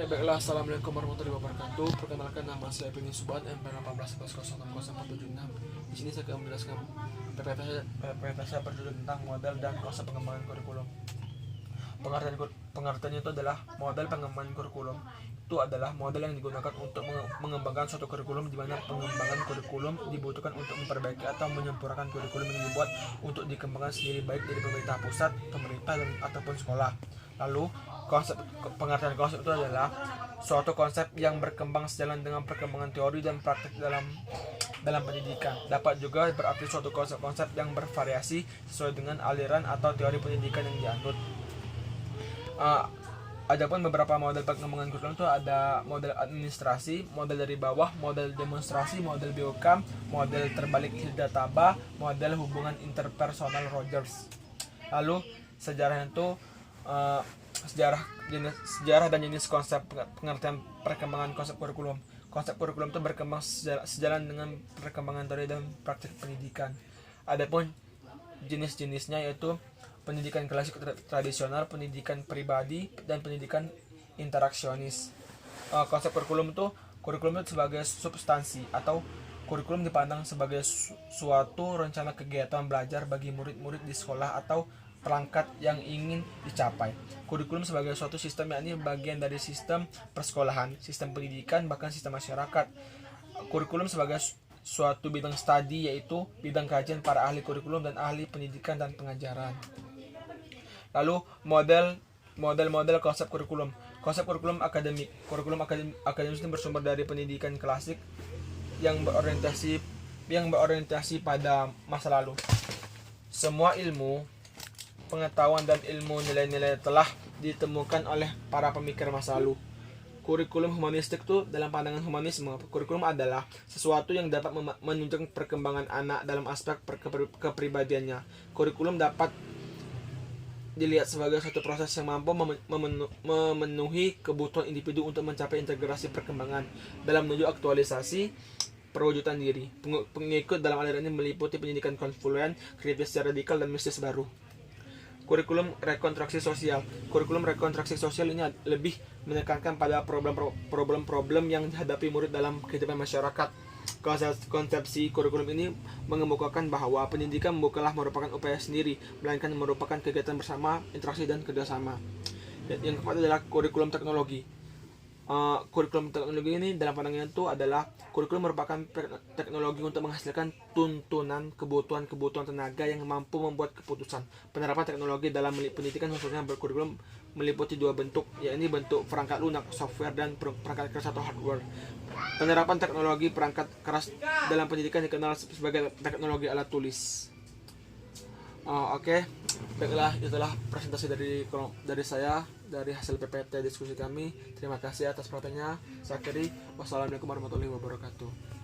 Ya baiklah, assalamualaikum warahmatullahi wabarakatuh. Perkenalkan, nama saya Beni Subat, MP18000476. Di sini saya akan menjelaskan PPT saya berjudul tentang model dan konsep pengembangan kurikulum. Pengertiannya itu adalah model pengembangan kurikulum. Itu adalah model yang digunakan untuk mengembangkan suatu kurikulum, di mana pengembangan kurikulum dibutuhkan untuk memperbaiki atau menyempurnakan kurikulum yang dibuat untuk dikembangkan sendiri, baik dari pemerintah pusat, pemerintah, ataupun sekolah. Lalu pengertian konsep itu adalah suatu konsep yang berkembang sejalan dengan perkembangan teori dan praktik dalam pendidikan. Dapat juga berarti suatu konsep-konsep yang bervariasi sesuai dengan aliran atau teori pendidikan yang dianut. Adapun beberapa model pengembangan kurikulum itu ada model administrasi, model dari bawah, model demonstrasi, model biokam, model terbalik Hilda-Taba, model hubungan interpersonal Rogers. Lalu sejarah itu sejarah dan jenis konsep pengertian perkembangan konsep kurikulum. Konsep kurikulum itu berkembang sejalan dengan perkembangan teori dan praktik pendidikan. Adapun jenis-jenisnya yaitu pendidikan klasik tradisional, pendidikan pribadi, dan pendidikan interaksionis. Konsep kurikulum itu sebagai substansi atau kurikulum dipandang sebagai suatu rencana kegiatan belajar bagi murid-murid di sekolah atau perangkat yang ingin dicapai. Kurikulum sebagai suatu sistem, yakni bagian dari sistem persekolahan, sistem pendidikan, bahkan sistem masyarakat. Kurikulum sebagai suatu bidang studi, yaitu bidang kajian para ahli kurikulum dan ahli pendidikan dan pengajaran. Lalu model konsep kurikulum. Konsep kurikulum akademik. Kurikulum akademis itu bersumber dari pendidikan klasik yang berorientasi pada masa lalu. Semua ilmu, pengetahuan, dan ilmu nilai-nilai telah ditemukan oleh para pemikir masa lalu. Kurikulum humanistik itu, dalam pandangan humanisme, kurikulum adalah sesuatu yang dapat menunjukkan perkembangan anak dalam aspek kepribadiannya. Kurikulum dapat dilihat sebagai suatu proses yang mampu memenuhi kebutuhan individu untuk mencapai integrasi perkembangan dalam menuju aktualisasi perwujudan diri. Pengikut dalam aliran ini meliputi pendidikan konfluen, kritis radikal, dan mistis baru. Kurikulum rekonstruksi sosial. Kurikulum rekonstruksi sosial ini lebih menekankan pada problem-problem yang dihadapi murid dalam kehidupan masyarakat. Konsepsi kurikulum ini mengemukakan bahwa pendidikan bukanlah merupakan upaya sendiri, melainkan merupakan kegiatan bersama, interaksi, dan kerjasama. Yang keempat adalah kurikulum teknologi. Kurikulum teknologi ini dalam pandangan itu adalah kurikulum merupakan teknologi untuk menghasilkan tuntunan kebutuhan tenaga yang mampu membuat keputusan. Penerapan teknologi dalam pendidikan khususnya berkurikulum meliputi dua bentuk, yakni bentuk perangkat lunak software dan perangkat keras atau hardware. Penerapan teknologi perangkat keras dalam pendidikan dikenal sebagai teknologi alat tulis. Oke. Baiklah, itulah presentasi dari saya dari hasil PPT diskusi kami. Terima kasih atas perhatiannya. Saya akhiri. Wassalamualaikum warahmatullahi wabarakatuh.